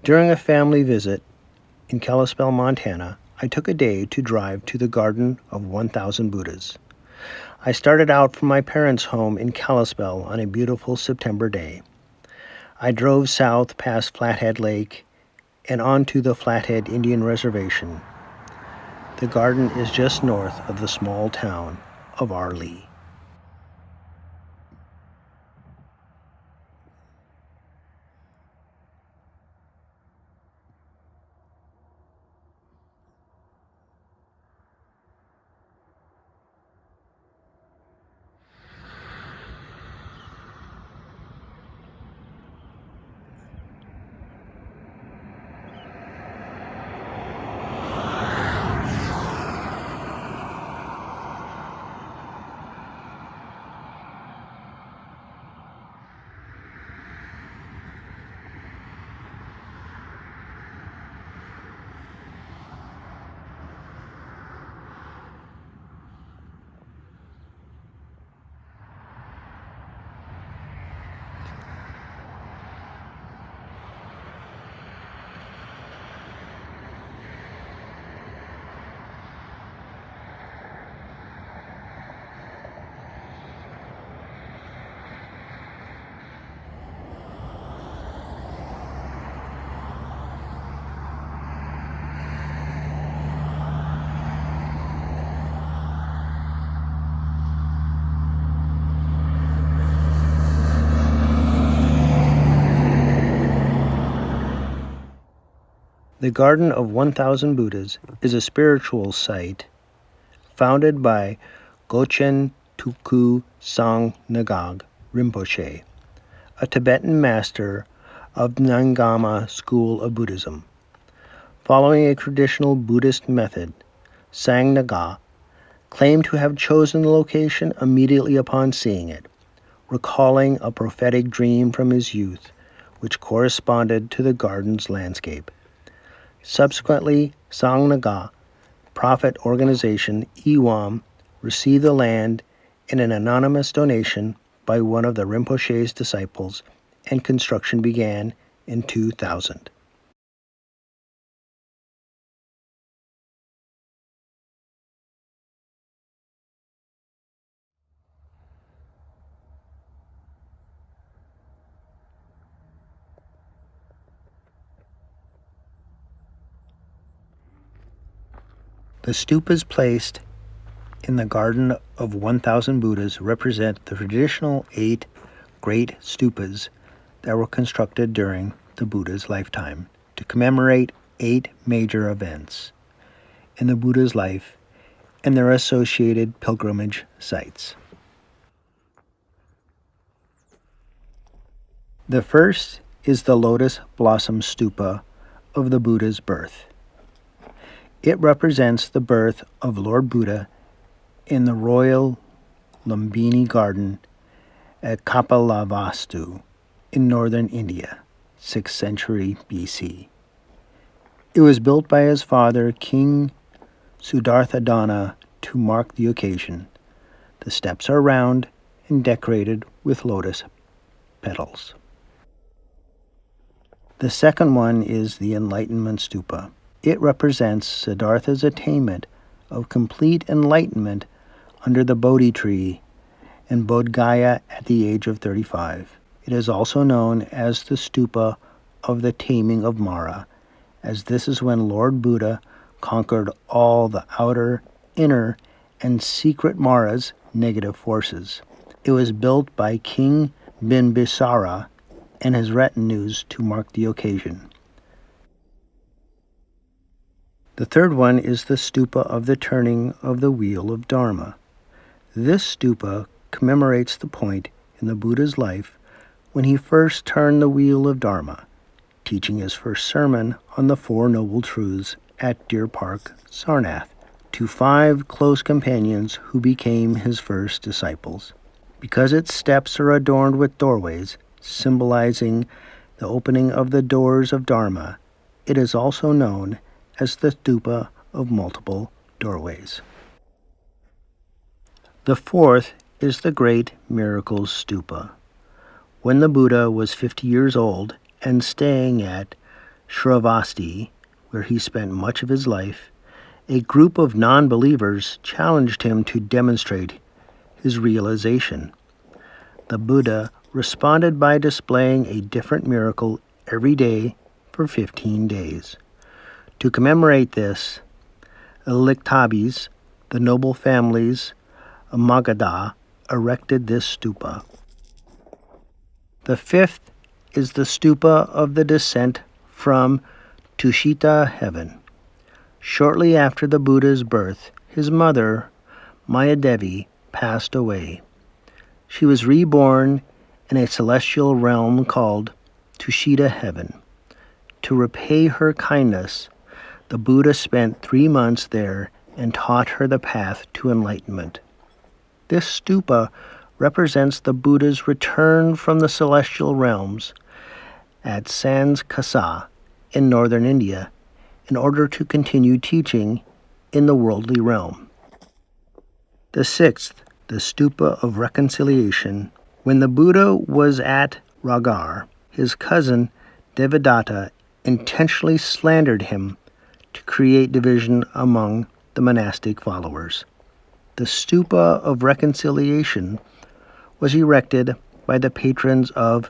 During a family visit in Kalispell, Montana, I took a day to drive to the Garden of 1,000 Buddhas. I started out from my parents' home in Kalispell on a beautiful September day. I drove south past Flathead Lake and onto the Flathead Indian Reservation. The garden is just north of the small town of Arlee. The Garden of 1,000 Buddhas is a spiritual site founded by Gochen Tukku Sang Nagag Rinpoche, a Tibetan master of Ngama school of Buddhism. Following a traditional Buddhist method, Sang Naga claimed to have chosen the location immediately upon seeing it, recalling a prophetic dream from his youth, which corresponded to the garden's landscape. Subsequently, Sangnaga Profit Organization EWAM received the land in an anonymous donation by one of the Rinpoche's disciples, and construction began in 2000. The stupas placed in the Garden of 1,000 Buddhas represent the traditional 8 great stupas that were constructed during the Buddha's lifetime to commemorate 8 major events in the Buddha's life and their associated pilgrimage sites. The first is the Lotus Blossom Stupa of the Buddha's birth. It represents the birth of Lord Buddha in the royal Lumbini Garden at Kapilavastu in northern India, 6th century BC. It was built by his father, King Siddhartha to mark the occasion. The steps are round and decorated with lotus petals. The second one is the Enlightenment Stupa. It represents Siddhartha's attainment of complete enlightenment under the Bodhi tree in Bodh Gaya at the age of 35. It is also known as the Stupa of the Taming of Mara, as this is when Lord Buddha conquered all the outer, inner, and secret Mara's negative forces. It was built by King Bimbisara and his retinues to mark the occasion. The third one is the Stupa of the Turning of the Wheel of Dharma. This stupa commemorates the point in the Buddha's life when he first turned the wheel of Dharma, teaching his first sermon on the Four Noble Truths at Deer Park, Sarnath, to 5 close companions who became his first disciples. Because its steps are adorned with doorways, symbolizing the opening of the doors of Dharma, it is also known as the Stupa of Multiple Doorways. The fourth is the Great Miracles Stupa. When the Buddha was 50 years old and staying at Shravasti, where he spent much of his life, a group of non-believers challenged him to demonstrate his realization. The Buddha responded by displaying a different miracle every day for 15 days. To commemorate this, Eliktabis, the noble families of Magadha, erected this stupa. The fifth is the stupa of the descent from Tushita heaven. Shortly after the Buddha's birth, his mother, Mayadevi, passed away. She was reborn in a celestial realm called Tushita heaven. To repay her kindness, the Buddha spent 3 months there and taught her the path to enlightenment. This stupa represents the Buddha's return from the celestial realms at Sanskasa in northern India in order to continue teaching in the worldly realm. The sixth, the stupa of reconciliation. When the Buddha was at Ragar, his cousin Devadatta intentionally slandered him to create division among the monastic followers. The stupa of reconciliation was erected by the patrons of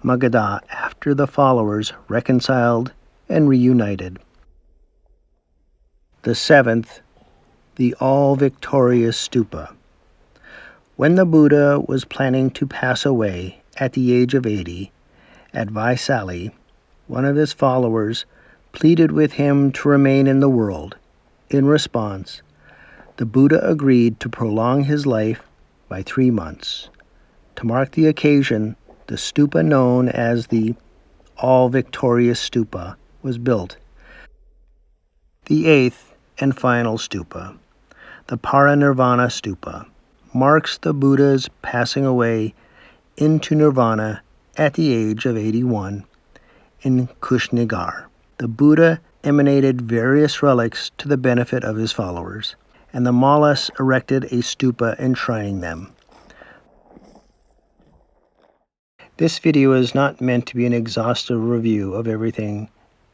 Magadha after the followers reconciled and reunited. The seventh, the all-victorious stupa. When the Buddha was planning to pass away at the age of 80, at Vaisali, one of his followers pleaded with him to remain in the world. In response, the Buddha agreed to prolong his life by 3 months. To mark the occasion, the stupa known as the all-victorious stupa was built. The eighth and final stupa, the Parinirvana stupa, marks the Buddha's passing away into nirvana at the age of 81 in Kushnagar. The Buddha emanated various relics to the benefit of his followers, and the Mallas erected a stupa enshrining them. This video is not meant to be an exhaustive review of everything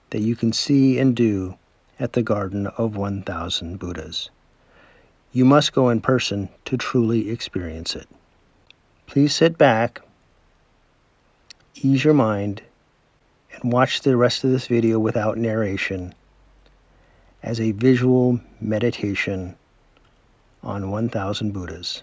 that you can see and do at the Garden of 1,000 Buddhas. You must go in person to truly experience it. Please sit back, ease your mind, and watch the rest of this video without narration as a visual meditation on 1,000 Buddhas.